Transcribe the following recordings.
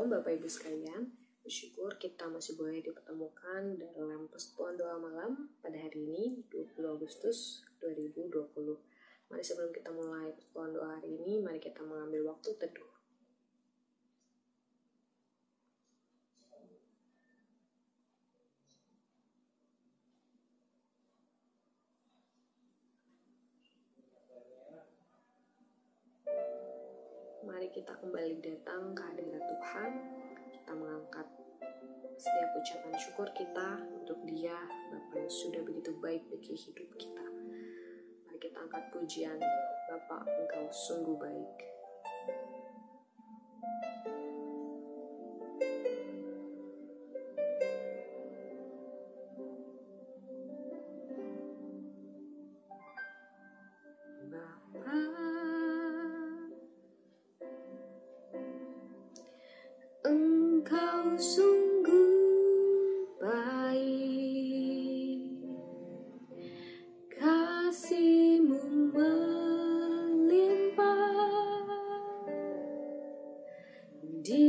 Malam Bapak Ibu sekalian, bersyukur kita masih boleh dipertemukan dalam persekutuan doa malam pada hari ini 20 Agustus 2020. Mari sebelum kita mulai persekutuan doa hari ini, mari kita mengambil waktu teduh. Mari kita kembali datang ke hadirat Tuhan. Kita mengangkat setiap ucapan syukur kita untuk Dia, Bapa yang sudah begitu baik bagi hidup kita. Mari kita angkat pujian, Bapa, Engkau sungguh baik. Engkau sungguh baik, kasih-Mu melimpah di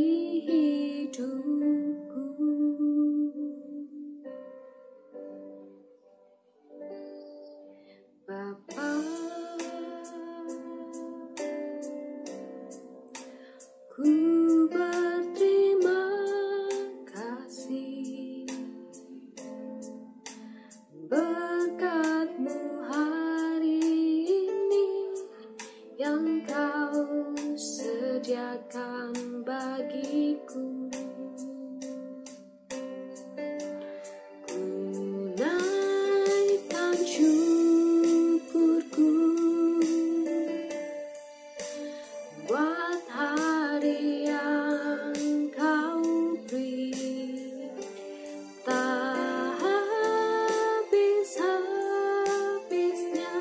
hidupku. Bapa, ku berterima kasih berkat-Mu hari ini yang Kau sediakan bagiku. Ku naikkan syukurku buat hari yang Kau beri, tak habis-habisnya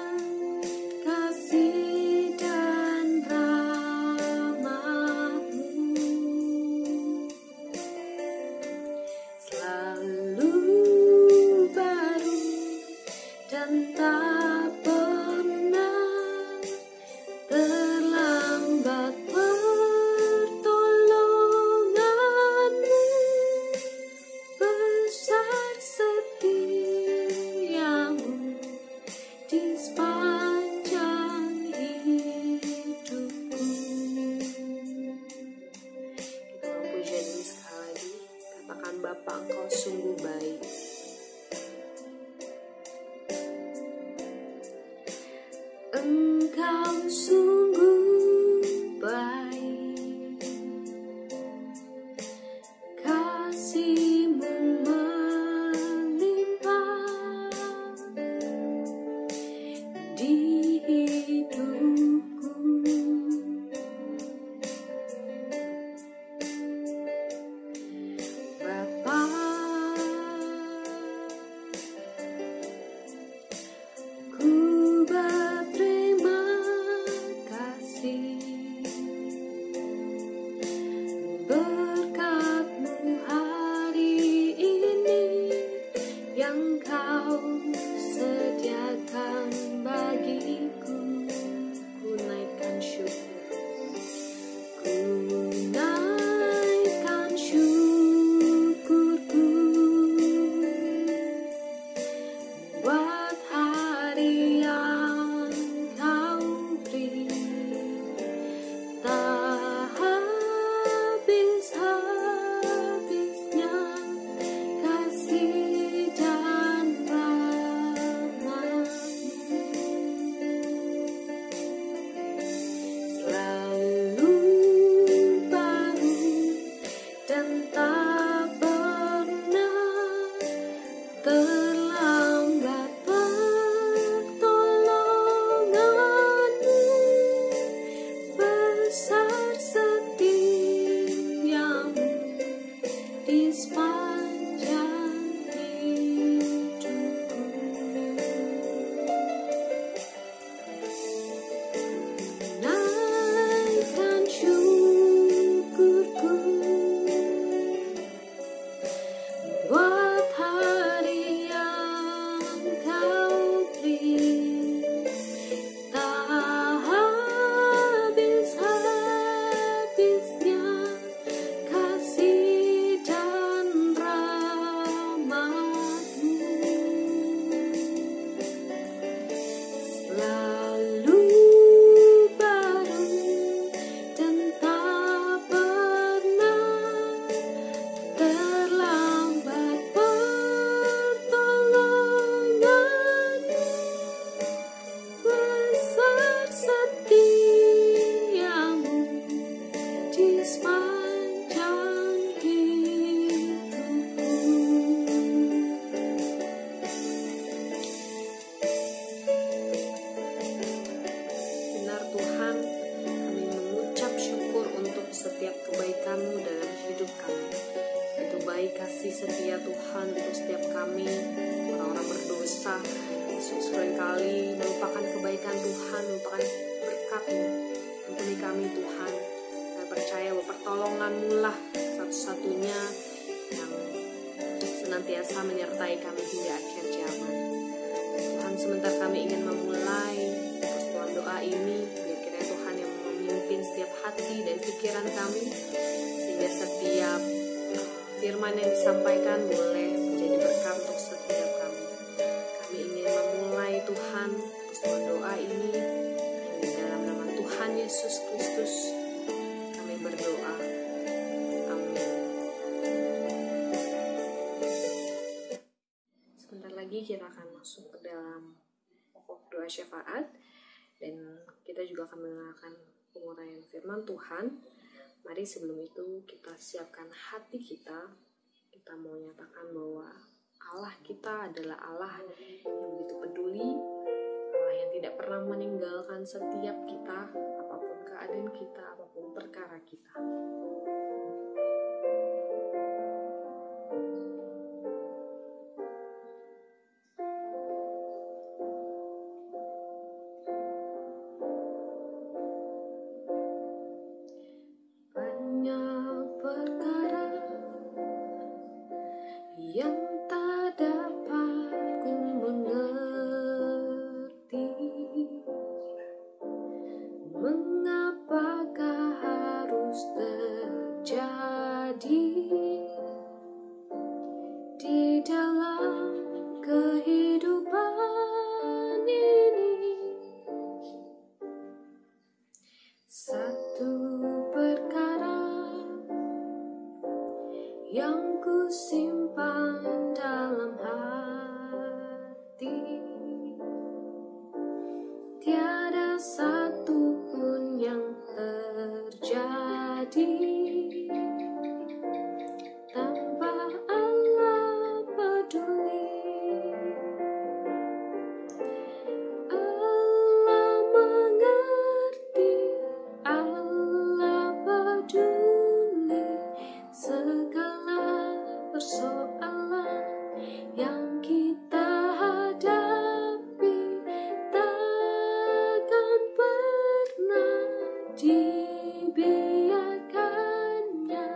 kasih dan rahmat-Mu. kebaikan-Mu dalam hidup kami. Itu baik kasih setia Tuhan untuk setiap kami, orang-orang berdosa. Yesus seringkali melupakan kebaikan Tuhan, melupakan berkat-Mu. Ampuni kami Tuhan. Kami percaya bahwa pertolongan-Mu lah satu-satunya yang senantiasa menyertai kami hingga akhir zaman. Tuhan, sebentar kami ingin memulai persekutuan doa ini, biar kiranya Tuhan yang memimpin setiap hati dan pikiran kami, sehingga setiap firman yang disampaikan boleh menjadi berkat untuk setiap kami. Kami ingin memulai Tuhan persekutuan doa ini di dalam nama Tuhan Yesus Kristus. Kami berdoa. Amin. Sebentar lagi kita akan masuk ke dalam pokok doa syafaat, dan kita juga akan mendengarkan penguraian firman Tuhan. Mari sebelum itu kita siapkan hati kita. Kita mau nyatakan bahwa Allah kita adalah Allah yang begitu peduli, Allah yang tidak pernah meninggalkan setiap kita, apapun keadaan kita, apapun perkara kita. Yang tak dapat ku mengerti, mengapakah harus terjadi di dalam kehidupan ini. Satu perkara yang ku simpan dalam hati, tiada satu pun yang terjadi tanpa Allah peduli. Allah mengerti, Allah peduli segala persoalan yang kita hadapi, takkan pernah dibiarkannya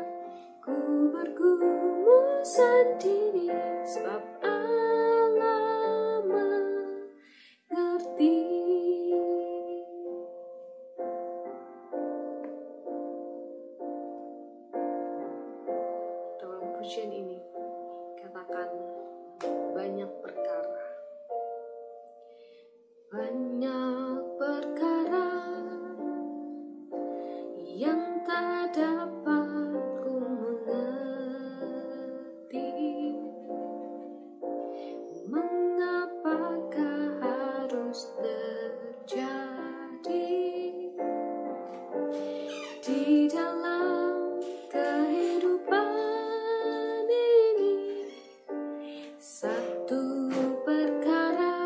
ku bergumul sendiri, sebab Allah mengerti. Dalam pujian ini katakan banyak perkara, banyak perkara yang tak dapat ku mengerti, mengapakah harus terjadi di dalam kehidupan ini. Satu perkara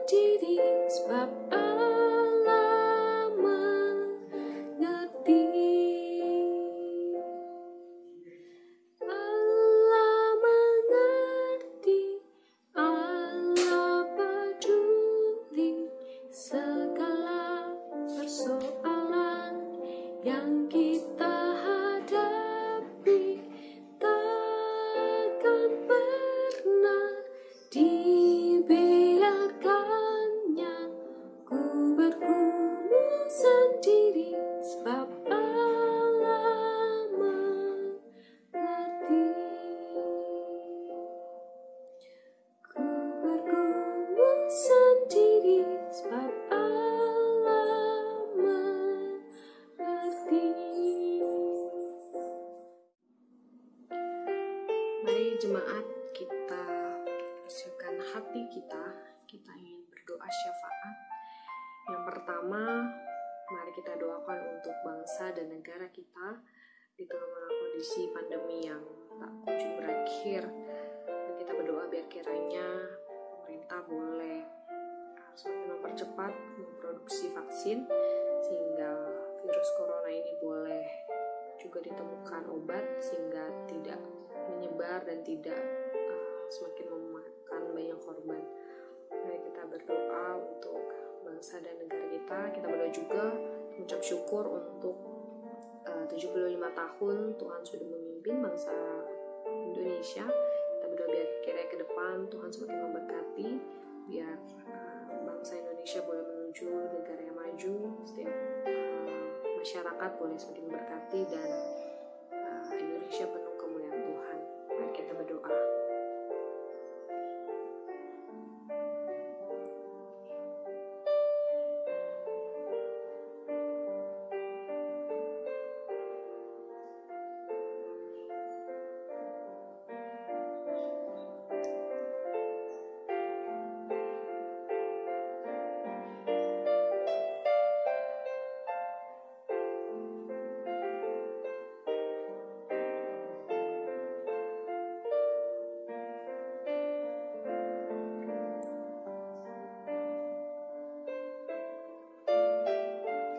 sendiri, sebab Allah mengerti. Allah mengerti, Allah peduli segala persoalan yang kita hadapi. Takkan pernah dibiarkannya ku bergumul sendiri, sebab Allah mengerti. Ku bergumul sendiri, sebab Allah mengerti. Mari jemaat, kita persiapkan hati kita ingin berdoa syafaat. Yang pertama, mari kita doakan untuk bangsa dan negara kita di tengah kondisi pandemi yang tak kunjung berakhir. Dan kita berdoa biar kiranya pemerintah boleh semakin mempercepat memproduksi vaksin sehingga virus corona ini boleh juga ditemukan obat sehingga tidak menyebar dan tidak semakin memakan banyak korban. Mari kita berdoa untuk bangsa dan negara kita. Kita berdoa juga mengucap syukur untuk 75 tahun Tuhan sudah memimpin bangsa Indonesia. Kita berdoa biar kiranya ke depan Tuhan semakin memberkati, biar bangsa Indonesia boleh menuju negara yang maju, setiap masyarakat boleh semakin memberkati, dan Indonesia penuh kemuliaan Tuhan. Mari kita berdoa.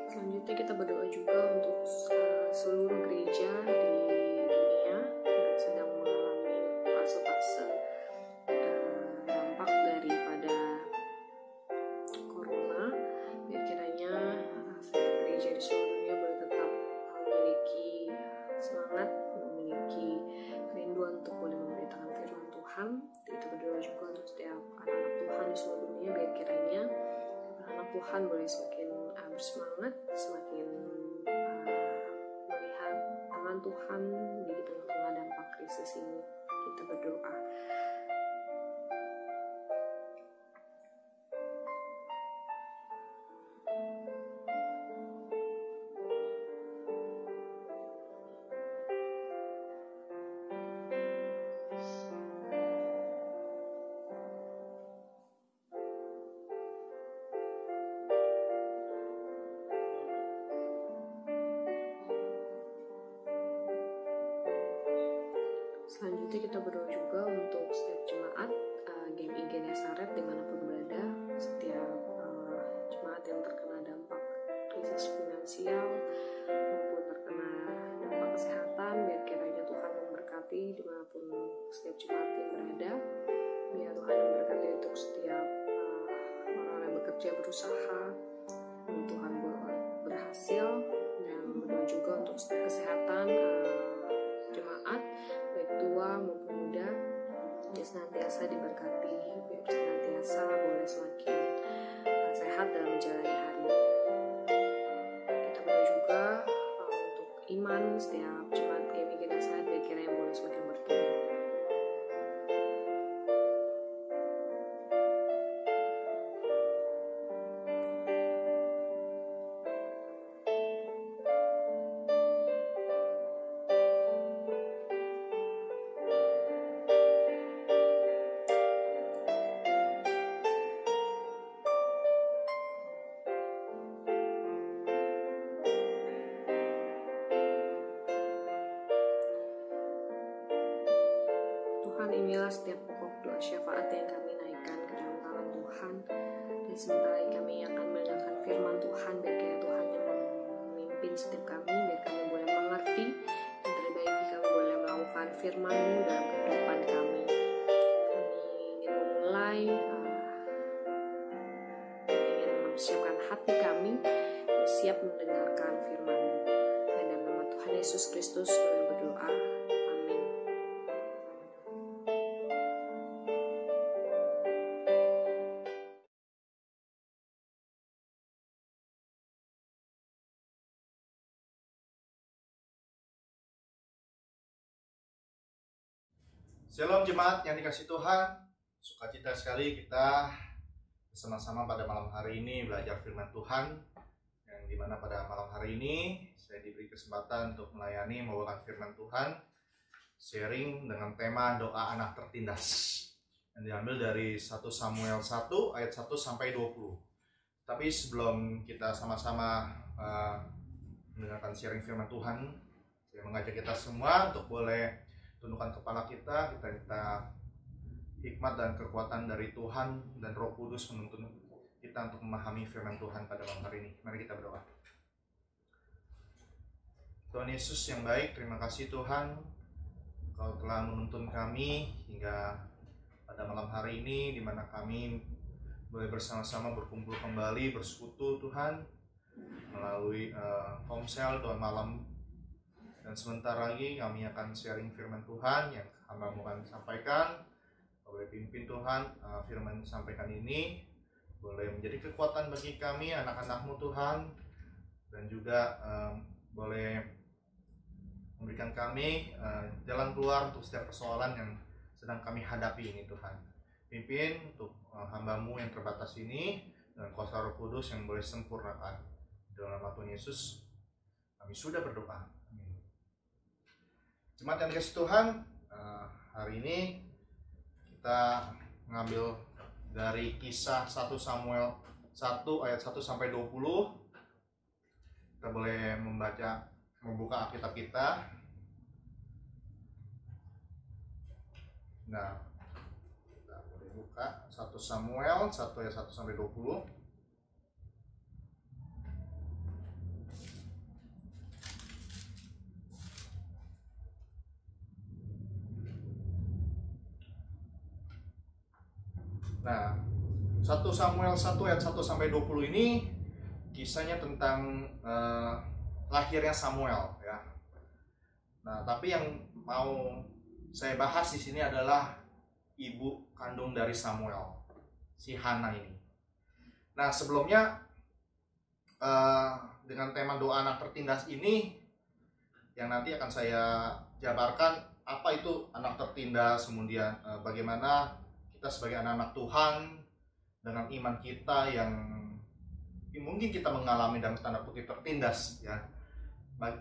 Selanjutnya kita berdoa juga untuk seluruh gereja di dunia yang sedang mengalami fase-fase dampak daripada corona. Biar kiranya setiap gereja di seluruh dunia boleh tetap memiliki semangat, memiliki kerinduan untuk boleh memberitakan firman Tuhan. Kita berdoa juga untuk setiap anak-anak Tuhan di seluruh dunia, biar kiranya anak Tuhan boleh semakin bersemangat, semakin melihat tangan Tuhan di tengah-tengah dampak krisis ini. Kita berdoa. Selanjutnya kita berdoa juga untuk setiap jemaat GMI Genesaret dimanapun berada, setiap jemaat yang terkena dampak krisis finansial maupun terkena dampak kesehatan, biar kiranya Tuhan memberkati dimanapun setiap jemaat yang berada. Biar Tuhan memberkati untuk setiap orang yang bekerja berusaha, Tuhan berhasil, dan berdoa juga untuk setiap kesehatan jemaat baik tua maupun muda, biar senantiasa diberkati, biar senantiasa boleh semakin sehat dalam menjalani hari. Kita berdoa juga untuk iman setiap jemaat GMI Genesaret, biar kiranya boleh semakin bertumbuh. Tuhan, inilah setiap pokok doa syafaat yang kami naikkan ke dalam tangan Tuhan. sebentar lagi kami akan mendengarkan firman Tuhan. Biar kiranya Tuhan yang memimpin setiap kami, biar kami boleh mengerti yang terbaik, kami boleh melakukan firman-Mu dalam kehidupan kami. Kami ingin memulai, ingin mempersiapkan hati kami siap mendengarkan firman-Mu. Dan dalam nama Tuhan Yesus Kristus kami berdoa. Amin. Shalom jemaat yang dikasih Tuhan, sukacita sekali kita bersama-sama pada malam hari ini belajar firman Tuhan, yang dimana pada malam hari ini saya diberi kesempatan untuk melayani membawakan firman Tuhan, sharing dengan tema doa anak tertindas yang diambil dari 1 Samuel 1 ayat 1 sampai 20. Tapi sebelum kita sama-sama mendengarkan sharing firman Tuhan, saya mengajak kita semua untuk boleh tundukkan kepala kita minta hikmat dan kekuatan dari Tuhan, dan Roh Kudus menuntun kita untuk memahami firman Tuhan pada malam hari ini. Mari kita berdoa. Tuhan Yesus yang baik, terima kasih Tuhan, Engkau telah menuntun kami hingga pada malam hari ini, di mana kami boleh bersama-sama berkumpul kembali, bersekutu Tuhan, melalui komsel Tuhan malam. Dan sebentar lagi kami akan sharing firman Tuhan yang hamba-Mu akan sampaikan. Boleh pimpin Tuhan, firman sampaikan ini boleh menjadi kekuatan bagi kami, anak-anak-Mu Tuhan, dan juga boleh memberikan kami jalan keluar untuk setiap persoalan yang sedang kami hadapi ini Tuhan. Pimpin untuk hamba-Mu yang terbatas ini, dan kuasa Roh Kudus yang boleh sempurnakan. Dalam nama Tuhan Yesus kami sudah berdoa. Jemaat yang dikasih Tuhan, hari ini kita mengambil dari kisah 1 Samuel 1 ayat 1 sampai 20. Kita boleh membuka Alkitab kita. Nah, kita boleh buka 1 Samuel 1 ayat 1 sampai 20. Nah, 1 Samuel 1 ayat 1 sampai 20 ini kisahnya tentang lahirnya Samuel ya. Nah, tapi yang mau saya bahas di sini adalah ibu kandung dari Samuel, si Hana ini. Nah, sebelumnya dengan tema doa anak tertindas ini yang nanti akan saya jabarkan apa itu anak tertindas, kemudian bagaimana kita sebagai anak-anak Tuhan dengan iman kita yang mungkin kita mengalami dalam tanda kutip tertindas ya,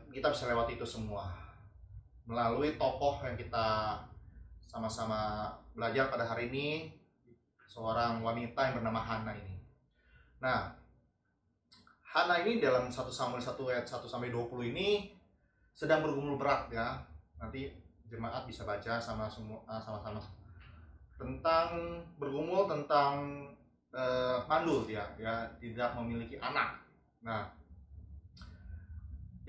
kita bisa lewati itu semua melalui tokoh yang kita sama-sama belajar pada hari ini, seorang wanita yang bernama Hana ini. Nah, Hana ini dalam 1 Samuel 1 ayat 1 sampai 20 ini sedang bergumul berat ya. Nanti jemaat bisa baca sama-sama tentang bergumul tentang mandul ya tidak memiliki anak. Nah,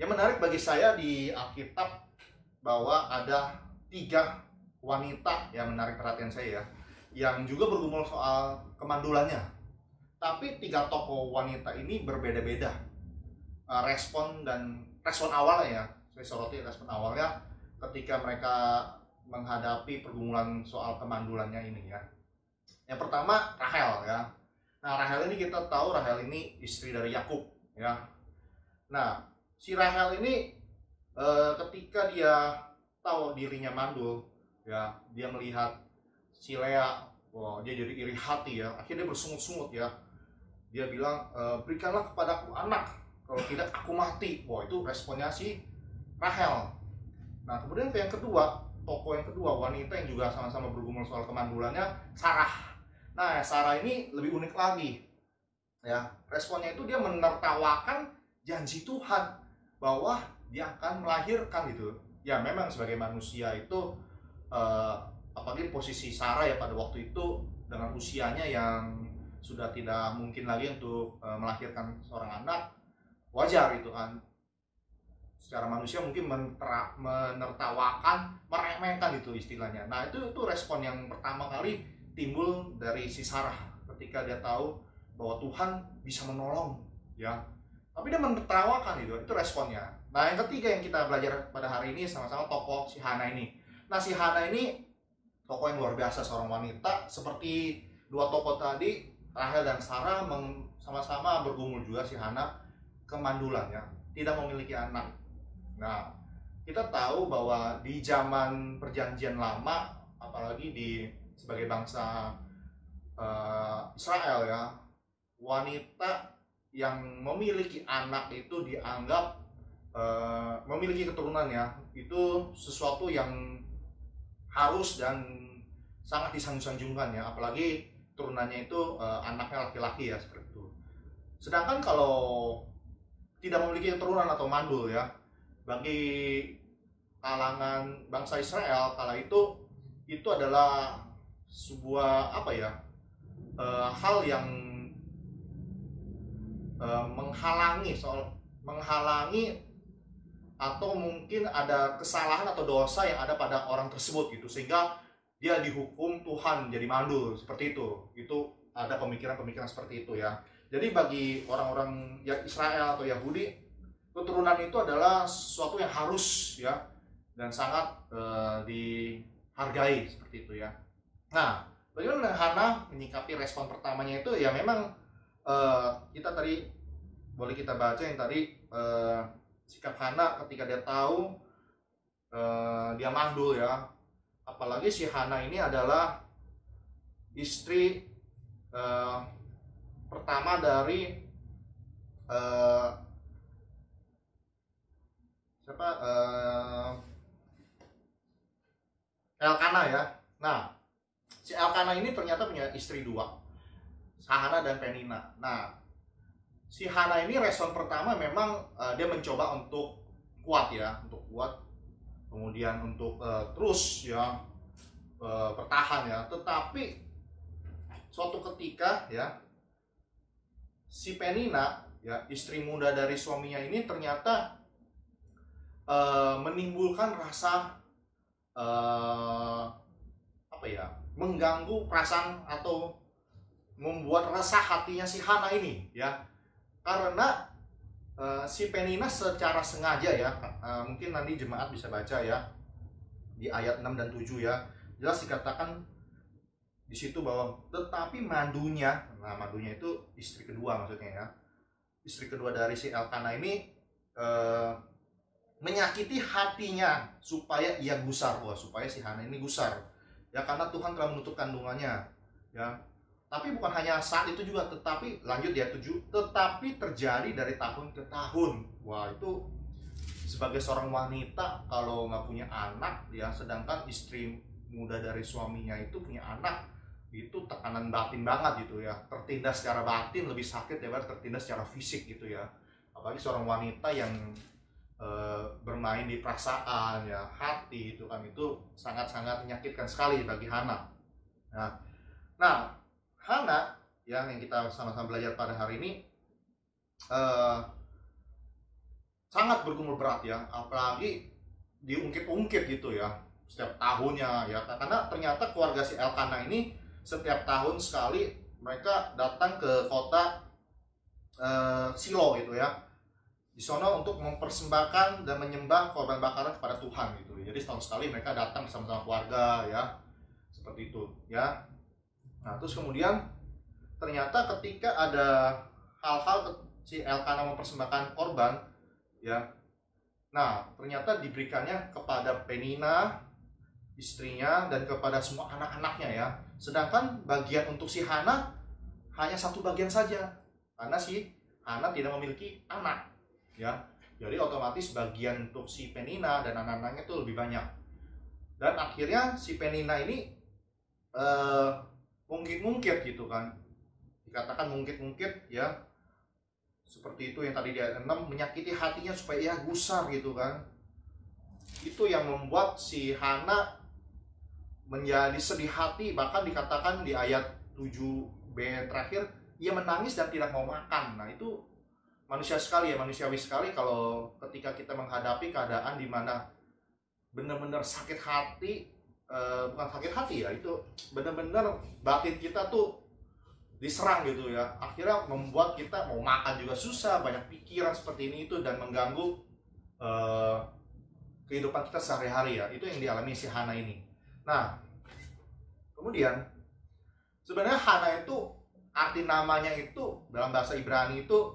yang menarik bagi saya di Alkitab bahwa ada 3 wanita yang menarik perhatian saya ya, yang juga bergumul soal kemandulannya. Tapi 3 tokoh wanita ini berbeda-beda respon awalnya ya. Saya soroti respon awalnya ketika mereka menghadapi pergumulan soal kemandulannya ini ya. Yang pertama Rahel ya. Nah, Rahel ini kita tahu Rahel ini istri dari Yakub ya. Nah, si Rahel ini ketika dia tahu dirinya mandul ya, dia melihat si Lea, wah, dia jadi iri hati ya. Akhirnya dia bersungut-sungut ya. Dia bilang, berikanlah kepadaku anak, kalau tidak aku mati. Wah, itu responnya si Rahel. Nah, kemudian yang kedua, tokoh yang kedua, wanita yang juga sama-sama bergumul soal kemandulannya, Sarah. Nah, Sarah ini lebih unik lagi ya. Responnya itu dia menertawakan janji Tuhan bahwa dia akan melahirkan gitu ya. Memang sebagai manusia itu apalagi posisi Sarah ya pada waktu itu dengan usianya yang sudah tidak mungkin lagi untuk melahirkan seorang anak, wajar itu kan. Secara manusia mungkin menertawakan, meremehkan itu istilahnya. Nah itu respon yang pertama kali timbul dari si Sarah ketika dia tahu bahwa Tuhan bisa menolong, ya. Tapi dia menertawakan itu responnya. Nah yang ketiga yang kita belajar pada hari ini sama-sama tokoh si Hana ini. Nah si Hana ini tokoh yang luar biasa, seorang wanita seperti dua tokoh tadi, Rahel dan Sarah, sama-sama bergumul juga si Hana kemandulan, ya, tidak memiliki anak. Nah, kita tahu bahwa di zaman Perjanjian Lama, apalagi sebagai bangsa Israel, ya, wanita yang memiliki anak itu dianggap memiliki keturunan, ya, itu sesuatu yang harus dan sangat disanjung-sanjungkan, ya, apalagi turunannya itu anaknya laki-laki, ya, seperti itu. Sedangkan kalau tidak memiliki keturunan atau mandul, ya, bagi kalangan bangsa Israel kala itu adalah sebuah hal yang menghalangi atau mungkin ada kesalahan atau dosa yang ada pada orang tersebut gitu, sehingga dia dihukum Tuhan jadi mandul seperti itu. Itu ada pemikiran-pemikiran seperti itu, ya. Jadi bagi orang-orang Israel atau Yahudi, keturunan itu adalah sesuatu yang harus, ya, dan sangat dihargai seperti itu, ya. Nah, bagaimana Hana menyikapi respon pertamanya itu? Ya memang kita tadi boleh kita baca yang tadi sikap Hana ketika dia tahu dia mandul, ya. Apalagi si Hana ini adalah istri pertama dari Elkana, ya. Nah, si Elkana ini ternyata punya istri dua, Hana dan Penina. Nah, si Hana ini respon pertama memang dia mencoba untuk kuat, ya, kemudian untuk terus, ya, bertahan, ya. Tetapi suatu ketika, ya, si Penina, ya, istri muda dari suaminya ini ternyata menimbulkan rasa mengganggu perasaan atau membuat resah hatinya si Hana ini, ya, karena si Penina secara sengaja, ya, mungkin nanti jemaat bisa baca, ya, di ayat 6 dan 7, ya, jelas dikatakan di situ bahwa tetapi madunya, nah madunya itu istri kedua maksudnya, ya, istri kedua dari si Elkana ini menyakiti hatinya supaya ia gusar, supaya si Hana ini gusar, ya, karena Tuhan telah menutup kandungannya, ya. Tapi bukan hanya saat itu juga, tetapi lanjut ya 7, tetapi terjadi dari tahun ke tahun. Wah, itu sebagai seorang wanita kalau nggak punya anak, ya, sedangkan istri muda dari suaminya itu punya anak, itu tekanan batin banget gitu, ya. Tertindas secara batin lebih sakit daripada tertindas secara fisik gitu, ya. Apalagi seorang wanita yang bermain di perasaan, ya, hati, itu kan, itu sangat-sangat menyakitkan sekali bagi Hana. Nah, Hana, yang kita sama-sama belajar pada hari ini sangat bergumul berat, ya, apalagi diungkit-ungkit gitu, ya, setiap tahunnya, ya, karena ternyata keluarga si Elkana ini setiap tahun sekali mereka datang ke kota Silo gitu, ya, di sana untuk mempersembahkan dan menyembah korban bakaran kepada Tuhan gitu. Jadi setahun sekali mereka datang bersama-sama keluarga, ya, seperti itu, ya. Nah, terus kemudian ternyata ketika ada hal-hal si Elkana mempersembahkan korban, ya, nah ternyata diberikannya kepada Penina istrinya dan kepada semua anak-anaknya, ya. Sedangkan bagian untuk si Hana hanya satu bagian saja, karena si Hana tidak memiliki anak, ya. Jadi otomatis bagian untuk si Penina dan anak-anaknya itu lebih banyak. Dan akhirnya si Penina ini mungkit-mungkit gitu kan, dikatakan mungkit-mungkit, ya, seperti itu yang tadi di ayat 6, menyakiti hatinya supaya ia gusar gitu kan. Itu yang membuat si Hana menjadi sedih hati, bahkan dikatakan di ayat 17 terakhir, ia menangis dan tidak mau makan. Nah itu manusiawi sekali kalau ketika kita menghadapi keadaan di mana benar-benar sakit hati, bukan sakit hati ya, itu benar-benar batin kita tuh diserang gitu ya. Akhirnya membuat kita mau makan juga susah, banyak pikiran seperti ini itu, dan mengganggu kehidupan kita sehari-hari ya. Itu yang dialami si Hana ini. Nah, kemudian sebenarnya Hana itu arti namanya itu dalam bahasa Ibrani itu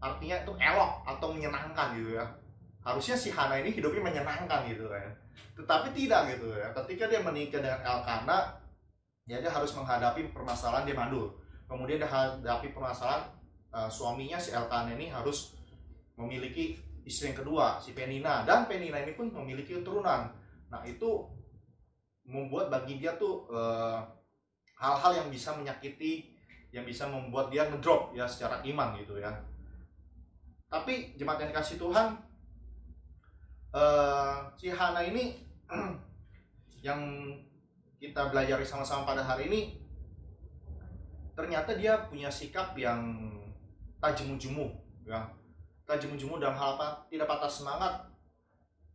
artinya itu elok atau menyenangkan gitu ya. Harusnya si Hana ini hidupnya menyenangkan gitu kan. Tetapi tidak gitu ya. Ketika dia menikah dengan Elkana, ya dia harus menghadapi permasalahan dia mandul. Kemudian dia hadapi permasalahan suaminya si Elkana ini harus memiliki istri yang kedua, si Penina, dan Penina ini pun memiliki keturunan. Nah itu membuat bagi dia tuh hal-hal yang bisa menyakiti, yang bisa membuat dia ngedrop ya secara iman gitu ya. Tapi jemaat yang dikasih Tuhan, si Hana ini yang kita belajar sama-sama pada hari ini, ternyata dia punya sikap yang tajam-jemu ya. Tajam-jemu dalam hal apa? Tidak patah semangat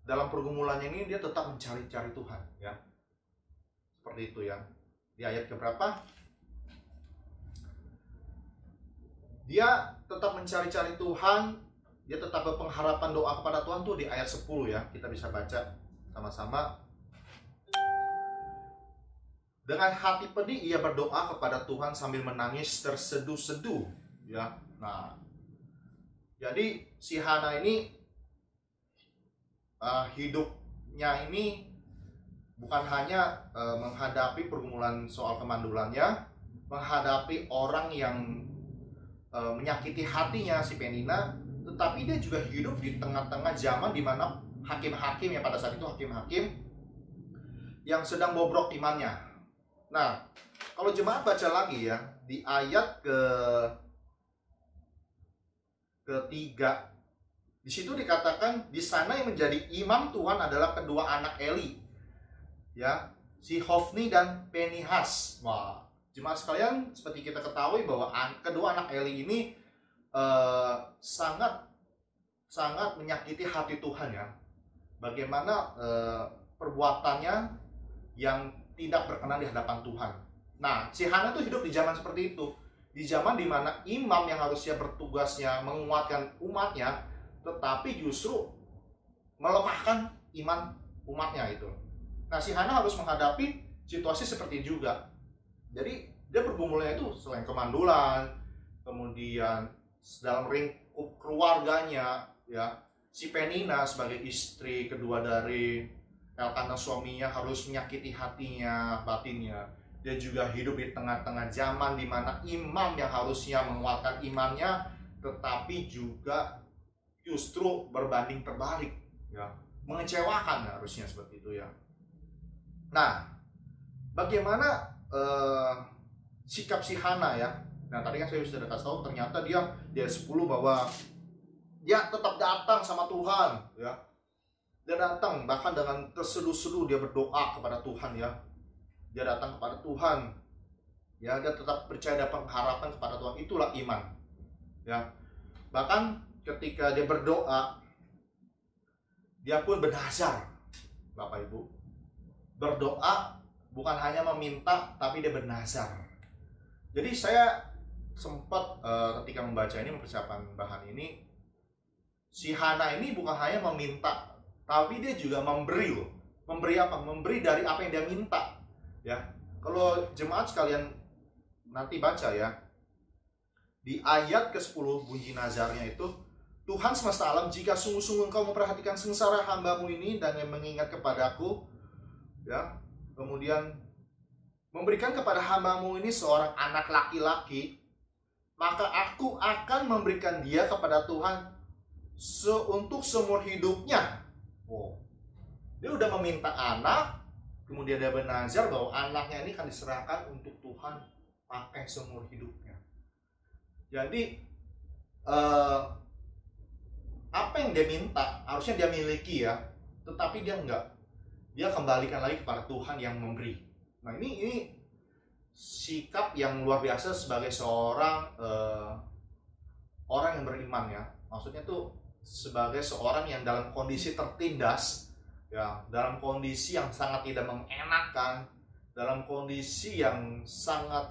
dalam pergumulannya ini, dia tetap mencari-cari Tuhan ya. Seperti itu ya. Di ayat keberapa? Dia tetap mencari-cari Tuhan, dia tetap berpengharapan doa kepada Tuhan tuh di ayat 10 ya. Kita bisa baca sama-sama. Dengan hati pedih ia berdoa kepada Tuhan sambil menangis terseduh-seduh ya. Nah, jadi si Hana ini hidupnya ini bukan hanya menghadapi pergumulan soal kemandulannya, menghadapi orang yang menyakiti hatinya si Penina, tetapi dia juga hidup di tengah-tengah zaman di mana hakim-hakim ya, pada saat itu hakim-hakim yang sedang bobrok imannya. Nah, kalau jemaat baca lagi ya di ayat ketiga, di situ dikatakan di sana yang menjadi imam Tuhan adalah kedua anak Eli, ya, si Hofni dan Penihas. Wah, jemaat sekalian, seperti kita ketahui bahwa kedua anak Eli ini sangat menyakiti hati Tuhan ya. Bagaimana perbuatannya yang tidak berkenan di hadapan Tuhan. Nah, si Hana tuh hidup di zaman seperti itu. Di zaman dimana imam yang harusnya bertugasnya menguatkan umatnya, tetapi justru melemahkan iman umatnya itu. Nah, si Hana harus menghadapi situasi seperti itu juga. Jadi dia bergumulnya itu selain kemandulan, kemudian dalam lingkup keluarganya ya, si Penina sebagai istri kedua dari Elkana suaminya harus menyakiti hatinya, batinnya. Dia juga hidup di tengah-tengah zaman di mana imam yang harusnya menguatkan imannya, tetapi juga justru berbanding terbalik, ya, mengecewakan harusnya seperti itu ya. Nah, bagaimana sikap si Hana ya? Nah, tadi kan saya sudah kasih tahu, ternyata dia 10 bahwa dia tetap datang sama Tuhan, ya. Dia datang bahkan dengan terseduh-seduh, dia berdoa kepada Tuhan ya. Dia datang kepada Tuhan, ya, dia tetap percaya dan pengharapan kepada Tuhan. Itulah iman, ya. Bahkan ketika dia berdoa, dia pun bernazar, Bapak Ibu. Berdoa bukan hanya meminta, tapi dia bernazar. Jadi saya sempat ketika membaca ini, mempersiapkan bahan ini, si Hana ini bukan hanya meminta, tapi dia juga memberi loh. Memberi apa? Memberi dari apa yang dia minta. Ya, kalau jemaat sekalian nanti baca ya, di ayat ke-10 bunyi nazarnya itu, Tuhan semesta alam, jika sungguh-sungguh engkau memperhatikan sengsara hambamu ini dan yang mengingat kepadaku, ya, kemudian memberikan kepada hambamu ini seorang anak laki-laki, maka aku akan memberikan dia kepada Tuhan untuk seumur hidupnya. Oh, dia udah meminta anak, kemudian dia bernazar bahwa anaknya ini akan diserahkan untuk Tuhan pakai seumur hidupnya. Jadi apa yang dia minta harusnya dia miliki ya, tetapi dia enggak. Dia kembalikan lagi kepada Tuhan yang memberi. Nah, ini sikap yang luar biasa sebagai seorang orang yang beriman ya. Maksudnya tuh sebagai seorang yang dalam kondisi tertindas ya, dalam kondisi yang sangat tidak mengenakan, dalam kondisi yang sangat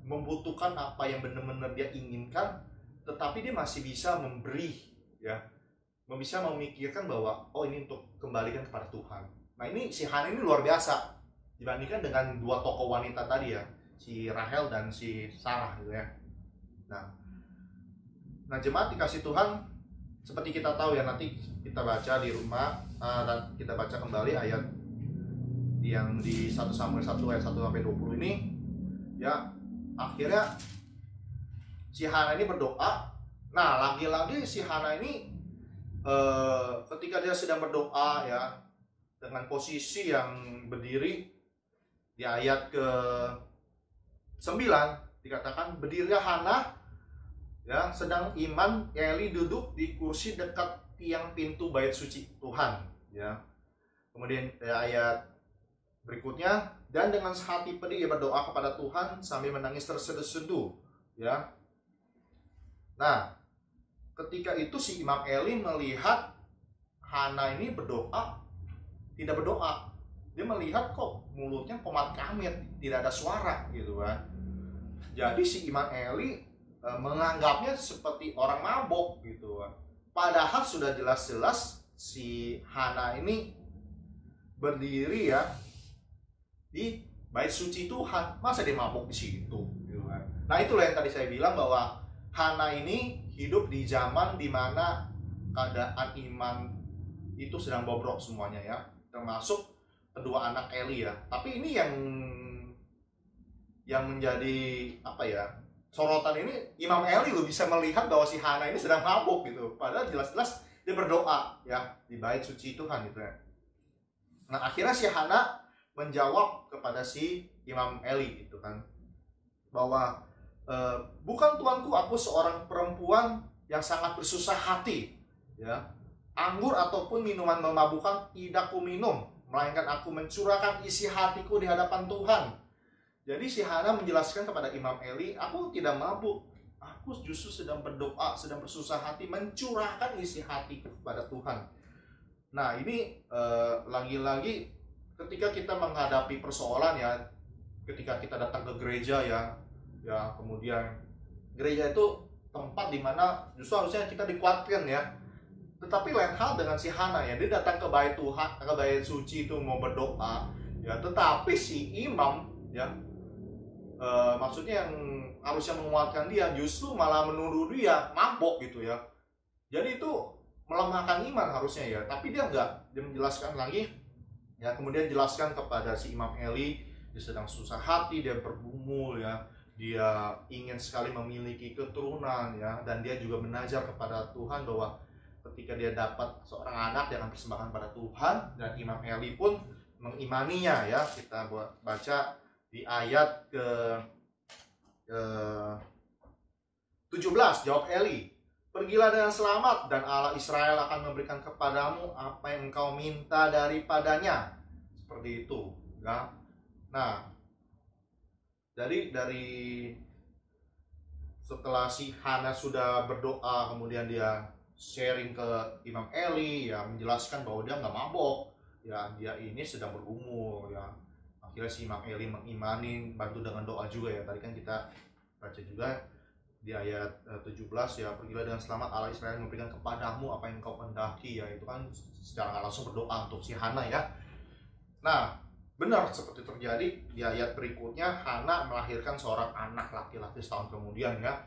membutuhkan apa yang benar-benar dia inginkan, tetapi dia masih bisa memberi ya, bisa memikirkan bahwa oh ini untuk kembalikan kepada Tuhan. Nah ini si Hana ini luar biasa dibandingkan dengan dua tokoh wanita tadi ya, si Rahel dan si Sarah gitu ya. Nah jemaat dikasih Tuhan, seperti kita tahu ya, nanti kita baca di rumah dan kita baca kembali ayat yang di 1 Samuel 1 ayat 1 sampai 20 ini ya. Akhirnya si Hana ini berdoa. Nah lagi-lagi si Hana ini ketika dia sedang berdoa ya, dengan posisi yang berdiri, di ayat ke-9 dikatakan, berdirilah Hana ya, sedang Iman Eli duduk di kursi dekat tiang pintu bait suci Tuhan ya. Kemudian ayat berikutnya, dan dengan hati pedih ia berdoa kepada Tuhan sambil menangis terseduh-seduh ya. Nah ketika itu si Imam Eli melihat Hana ini berdoa, tidak berdoa. Dia melihat kok mulutnya komat kamit, tidak ada suara gitu kan. Jadi si Imam Eli menganggapnya seperti orang mabok gitu kan. Padahal sudah jelas-jelas si Hana ini berdiri ya di bait suci Tuhan, masa dia mabok di situ gitu kan. Nah itulah yang tadi saya bilang bahwa Hana ini hidup di zaman dimana keadaan iman itu sedang bobrok semuanya ya, termasuk kedua anak Eli ya. Tapi ini yang menjadi apa ya, sorotan ini, Imam Eli lo bisa melihat bahwa si Hana ini sedang mabuk gitu, padahal jelas-jelas dia berdoa ya di bait suci Tuhan gitu ya. Nah akhirnya si Hana menjawab kepada si Imam Eli gitu kan, bahwa bukan tuanku, aku seorang perempuan yang sangat bersusah hati ya. Anggur ataupun minuman memabukkan tidak ku minum, melainkan aku mencurahkan isi hatiku di hadapan Tuhan. Jadi si Hana menjelaskan kepada Imam Eli, aku tidak mabuk, aku justru sedang berdoa, sedang bersusah hati, mencurahkan isi hatiku kepada Tuhan. Nah ini lagi-lagi ketika kita menghadapi persoalan ya, ketika kita datang ke gereja ya, kemudian gereja itu tempat dimana justru harusnya kita dikuatkan ya. Tetapi lain hal dengan si Hana ya, dia datang ke bait Tuhan, ke bait suci itu mau berdoa ya, tetapi si imam ya, maksudnya yang harusnya menguatkan dia justru malah menuduh dia mabok gitu ya. Jadi itu melemahkan iman harusnya ya, tapi dia enggak, dia menjelaskan lagi ya, kemudian jelaskan kepada si Imam Eli, dia sedang susah hati, dia bergumul ya, dia ingin sekali memiliki keturunan ya, dan dia juga mengajar kepada Tuhan bahwa ketika dia dapat seorang anak, dia akan persembahkan pada Tuhan, dan Imam Eli pun mengimaninya ya. Kita baca di ayat ke 17, jawab Eli, pergilah dengan selamat dan Allah Israel akan memberikan kepadamu apa yang engkau minta daripadanya. Seperti itu ya. Nah dari setelah si Hana sudah berdoa, kemudian dia sharing ke Imam Eli ya, menjelaskan bahwa dia nggak mabok ya, dia ini sedang bergumul ya. Akhirnya si Imam Eli mengimani, bantu dengan doa juga ya. Tadi kan kita baca juga di ayat 17 ya, pergilah dengan selamat Allah Israel memberikan kepadamu apa yang kau kehendaki ya. Itu kan secara nggak langsung berdoa untuk si Hana ya. Nah benar seperti terjadi di ayat berikutnya, Hana melahirkan seorang anak laki-laki setahun kemudian ya,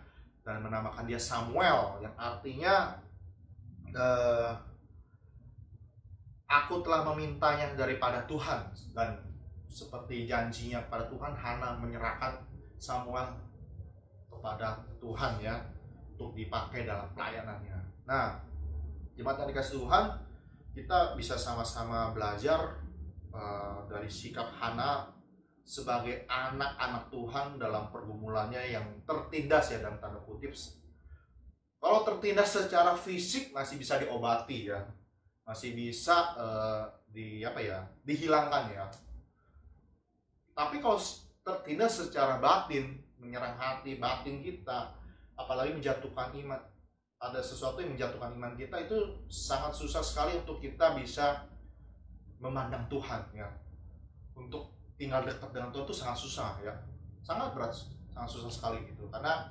dan menamakan dia Samuel, yang artinya aku telah memintanya daripada Tuhan. Dan seperti janjinya kepada Tuhan, Hana menyerahkan Samuel kepada Tuhan ya, untuk dipakai dalam pelayanannya. Nah jemaat yang dikasih Tuhan, kita bisa sama-sama belajar dari sikap Hana sebagai anak-anak Tuhan dalam pergumulannya yang tertindas ya, dalam tanda kutip. Kalau tertindas secara fisik masih bisa diobati ya, masih bisa dihilangkan ya. Tapi kalau tertindas secara batin, menyerang hati batin kita, apalagi menjatuhkan iman. Ada sesuatu yang menjatuhkan iman kita, itu sangat susah sekali untuk kita bisa memandang Tuhan ya. Untuk tinggal dekat dengan Tuhan itu sangat susah ya, sangat berat, sangat susah sekali gitu. Karena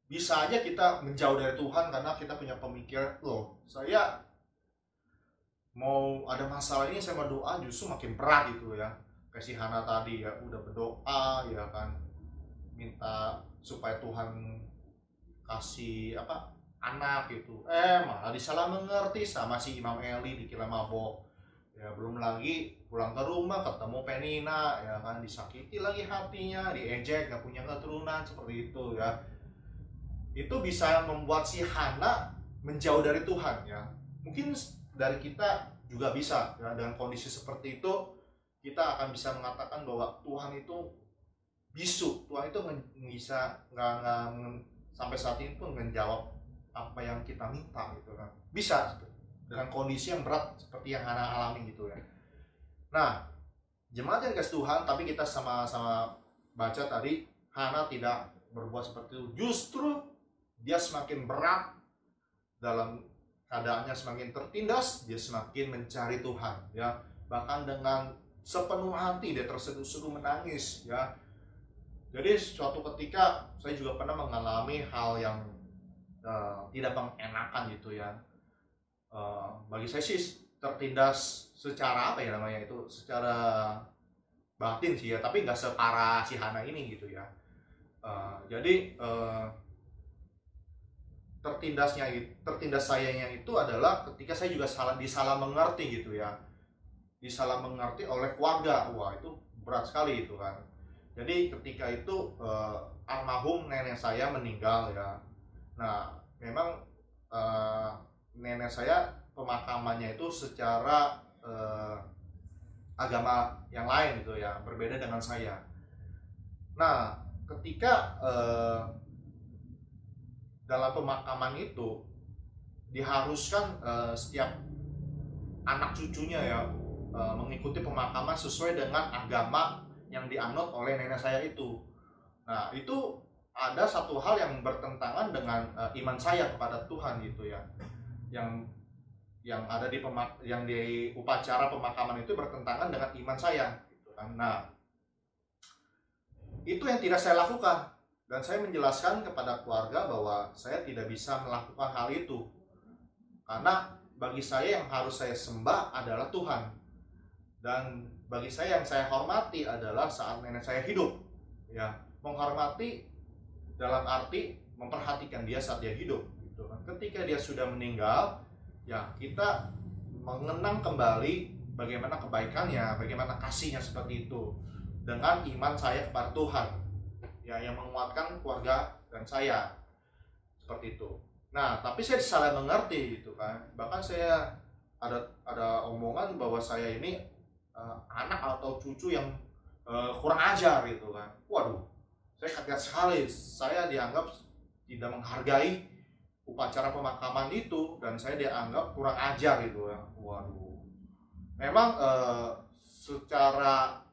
bisa aja kita menjauh dari Tuhan karena kita punya pemikiran, loh saya mau ada masalah ini saya berdoa justru makin berat gitu ya. Kayak si Hana tadi ya, udah berdoa ya kan, minta supaya Tuhan kasih anak gitu, malah disalah mengerti sama si Imam Eli, dikira mabok ya. Belum lagi pulang ke rumah ketemu Penina ya kan, disakiti lagi hatinya, diejek, gak punya keturunan, seperti itu ya. Itu bisa membuat si Hana menjauh dari Tuhan ya. Mungkin dari kita juga bisa ya, dengan kondisi seperti itu kita akan bisa mengatakan bahwa Tuhan itu bisu, Tuhan itu bisa nggak sampai saat ini pun menjawab apa yang kita minta gitu kan. Bisa dengan kondisi yang berat seperti yang Hana alami gitu ya. Nah, jemaat yang dikasih Tuhan, tapi kita sama-sama baca tadi, Hana tidak berbuat seperti itu. Justru dia semakin berat dalam keadaannya, semakin tertindas, dia semakin mencari Tuhan ya. Bahkan dengan sepenuh hati dia terseduh-seduh menangis ya. Jadi suatu ketika saya juga pernah mengalami hal yang tidak mengenakan gitu ya. Bagi saya sih tertindas secara apa ya namanya itu, secara batin sih ya, tapi nggak separah si Hana ini gitu ya. Jadi tertindas sayanya itu adalah ketika saya juga disalah mengerti gitu ya, disalah mengerti oleh keluarga. Wah, itu berat sekali itu kan. Jadi ketika itu almarhum nenek saya meninggal ya. Nah, memang nenek saya pemakamannya itu secara agama yang lain gitu ya, berbeda dengan saya. Nah, ketika dalam pemakaman itu diharuskan setiap anak cucunya ya mengikuti pemakaman sesuai dengan agama yang dianut oleh nenek saya itu. Nah, itu ada satu hal yang bertentangan dengan iman saya kepada Tuhan gitu ya. Yang ada di upacara pemakaman itu bertentangan dengan iman saya gitu kan. Nah, itu yang tidak saya lakukan, dan saya menjelaskan kepada keluarga bahwa saya tidak bisa melakukan hal itu. Karena bagi saya yang harus saya sembah adalah Tuhan. Dan bagi saya yang saya hormati adalah saat nenek saya hidup ya. Menghormati dalam arti memperhatikan dia saat dia hidup gitu kan. Ketika dia sudah meninggal ya, kita mengenang kembali bagaimana kebaikannya, bagaimana kasihnya seperti itu, dengan iman saya kepada Tuhan ya, yang menguatkan keluarga dan saya seperti itu. Nah, tapi saya salah mengerti gitu kan. Bahkan saya ada omongan bahwa saya ini anak atau cucu yang kurang ajar gitu kan. Waduh, saya kaget sekali. Saya dianggap tidak menghargai upacara pemakaman itu, dan saya dianggap kurang ajar gitu ya. Waduh, memang secara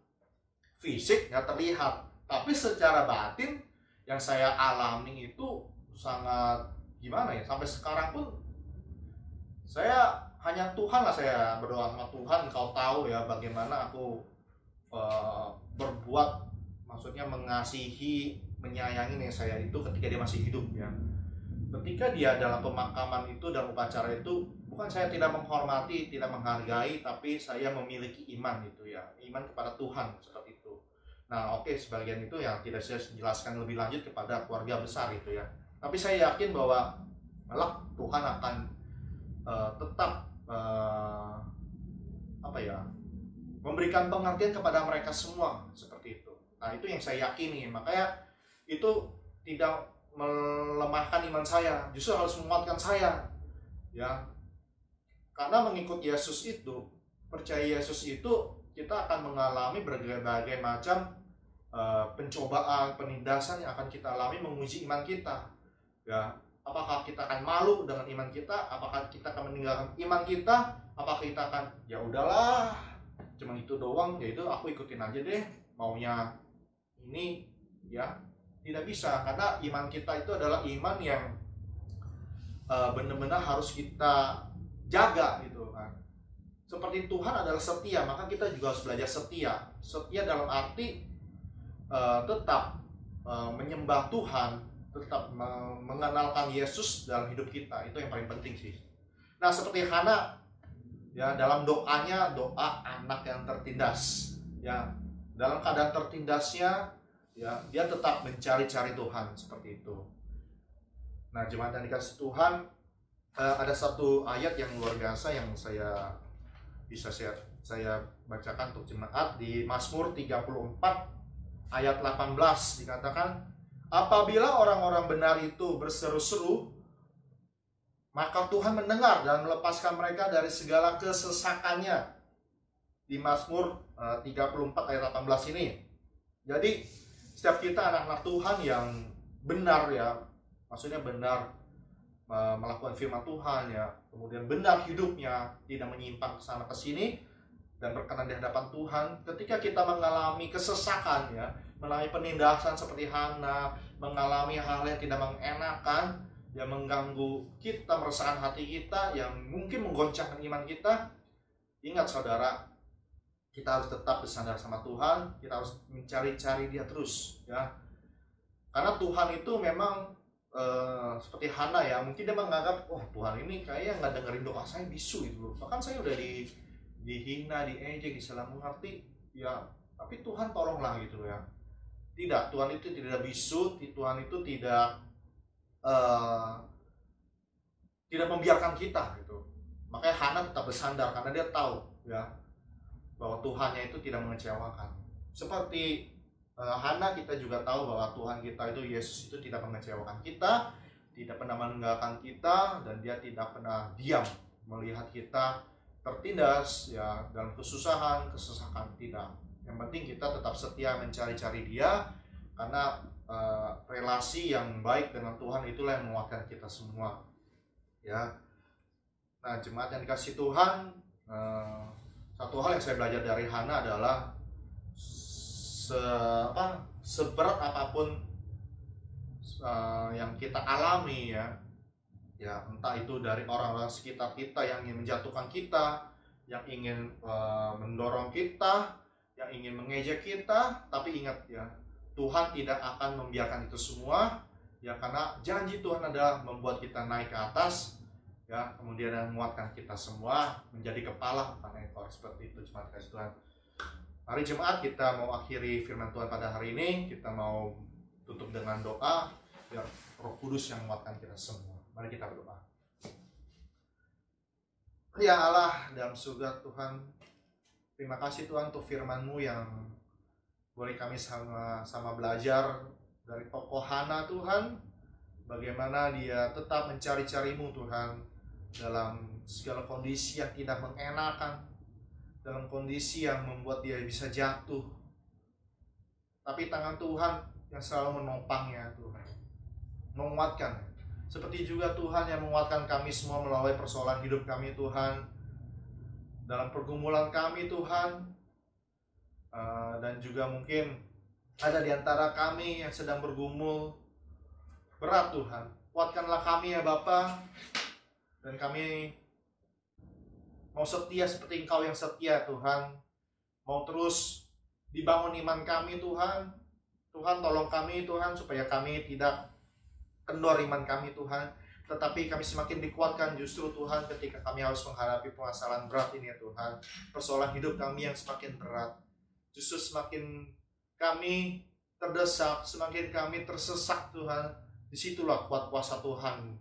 fisik nggak terlihat, tapi secara batin yang saya alami itu sangat gimana ya. Sampai sekarang pun saya hanya Tuhan lah, saya berdoa sama Tuhan, Engkau tahu ya bagaimana aku berbuat, maksudnya mengasihi, menyayangi nenek saya itu ketika dia masih hidup ya. Ketika dia dalam pemakaman itu, dalam upacara itu, bukan saya tidak menghormati, tidak menghargai, tapi saya memiliki iman gitu ya, iman kepada Tuhan seperti itu. Nah, oke, sebagian itu yang tidak saya jelaskan lebih lanjut kepada keluarga besar gitu ya. Tapi saya yakin bahwa malah Tuhan akan tetap memberikan pengertian kepada mereka semua seperti itu. Nah, itu yang saya yakini. Makanya itu tidak melemahkan iman saya, justru harus menguatkan saya ya. Karena mengikut Yesus itu, percaya Yesus itu, kita akan mengalami berbagai macam pencobaan, penindasan yang akan kita alami menguji iman kita ya. Apakah kita akan malu dengan iman kita? Apakah kita akan meninggalkan iman kita? Apakah kita akan ya udahlah, cuman itu doang, ya itu aku ikutin aja deh maunya ini, ya tidak bisa. Karena iman kita itu adalah iman yang benar-benar harus kita jaga gitu kan. Seperti Tuhan adalah setia, maka kita juga harus belajar setia. Setia dalam arti tetap menyembah Tuhan, tetap mengenalkan Yesus dalam hidup kita. Itu yang paling penting sih. Nah, seperti Hana, ya, dalam doanya, doa anak yang tertindas, ya, dalam keadaan tertindasnya, ya, dia tetap mencari-cari Tuhan seperti itu. Nah, jemaat yang dikasih Tuhan, ada satu ayat yang luar biasa yang bisa saya bacakan untuk jemaat di Mazmur 34 ayat 18, dikatakan, apabila orang-orang benar itu berseru-seru, maka Tuhan mendengar dan melepaskan mereka dari segala kesesakannya. Di Mazmur 34 ayat 18 ini. Jadi setiap kita anak-anak Tuhan yang benar, ya, maksudnya benar melakukan firman Tuhan, ya, kemudian benar hidupnya, tidak menyimpang ke sana ke sini dan berkenan di hadapan Tuhan. Ketika kita mengalami kesesakan, ya, mengalami penindasan seperti Hana, mengalami hal yang tidak mengenakan, yang mengganggu kita, meresahkan hati kita, yang mungkin menggoncangkan iman kita, ingat saudara, kita harus tetap bersandar sama Tuhan, kita harus mencari-cari Dia terus, ya. Karena Tuhan itu memang seperti Hana, ya, mungkin dia menganggap, oh Tuhan ini kayaknya nggak dengerin doa saya, bisu gitu loh. Bahkan saya udah dihina, diejek, disalah mengerti, ya, tapi Tuhan tolonglah gitu, ya. Tidak, Tuhan itu tidak bisu, Tuhan itu tidak membiarkan kita gitu. Makanya Hana tetap bersandar karena dia tahu, ya, bahwa Tuhannya itu tidak mengecewakan. Seperti Hana, kita juga tahu bahwa Tuhan kita itu, Yesus itu tidak mengecewakan kita, tidak pernah meninggalkan kita, dan Dia tidak pernah diam melihat kita tertindas, ya, dalam kesusahan, kesesakan, tidak. Yang penting kita tetap setia mencari-cari Dia, karena relasi yang baik dengan Tuhan itulah yang menguatkan kita semua, ya. Nah, jemaat yang dikasih Tuhan, satu hal yang saya belajar dari Hana adalah seberat apapun yang kita alami, ya, entah itu dari orang-orang sekitar kita yang ingin menjatuhkan kita, yang ingin mendorong kita, yang ingin mengejek kita, tapi ingat, ya, Tuhan tidak akan membiarkan itu semua, ya, karena janji Tuhan adalah membuat kita naik ke atas, ya, kemudian menguatkan kita semua menjadi kepala bukan ekor, seperti itu jemaat kasih Tuhan. Mari jemaat, kita mau akhiri firman Tuhan pada hari ini, kita mau tutup dengan doa biar Roh Kudus yang menguatkan kita semua. Mari kita berdoa. Ya Allah dalam surga Tuhan, terima kasih Tuhan untuk firman-Mu yang boleh kami sama belajar dari tokoh Hana Tuhan, bagaimana dia tetap mencari-cari-Mu Tuhan dalam segala kondisi yang tidak mengenakan, dalam kondisi yang membuat dia bisa jatuh, tapi tangan Tuhan yang selalu menopangnya Tuhan, menguatkan. Seperti juga Tuhan yang menguatkan kami semua melalui persoalan hidup kami Tuhan, dalam pergumulan kami Tuhan, dan juga mungkin ada di antara kami yang sedang bergumul berat Tuhan. Kuatkanlah kami ya Bapa, dan kami mau setia seperti Engkau yang setia Tuhan. Mau terus dibangun iman kami Tuhan. Tuhan tolong kami Tuhan supaya kami tidak kendor iman kami Tuhan, tetapi kami semakin dikuatkan justru Tuhan ketika kami harus menghadapi permasalahan berat ini ya Tuhan. Persoalan hidup kami yang semakin berat, justru semakin kami terdesak, semakin kami tersesak Tuhan. Disitulah kuat kuasa Tuhan,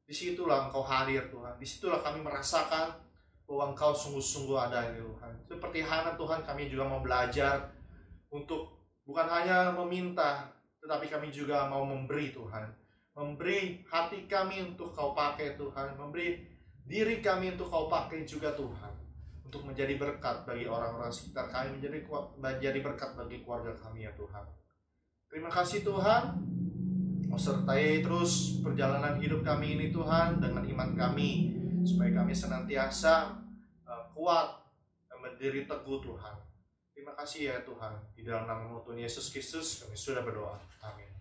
disitulah Engkau hadir Tuhan, disitulah kami merasakan bahwa Engkau sungguh-sungguh ada ya Tuhan. Seperti Hana Tuhan, kami juga mau belajar untuk bukan hanya meminta, tetapi kami juga mau memberi Tuhan. Memberi hati kami untuk Kau pakai Tuhan, memberi diri kami untuk Kau pakai juga Tuhan, untuk menjadi berkat bagi orang-orang sekitar kami, menjadi berkat bagi keluarga kami ya Tuhan. Terima kasih Tuhan. Mau sertai terus perjalanan hidup kami ini Tuhan dengan iman kami, supaya kami senantiasa kuat berdiri teguh Tuhan. Terima kasih ya Tuhan, di dalam nama Tuhan Yesus Kristus kami sudah berdoa. Amin.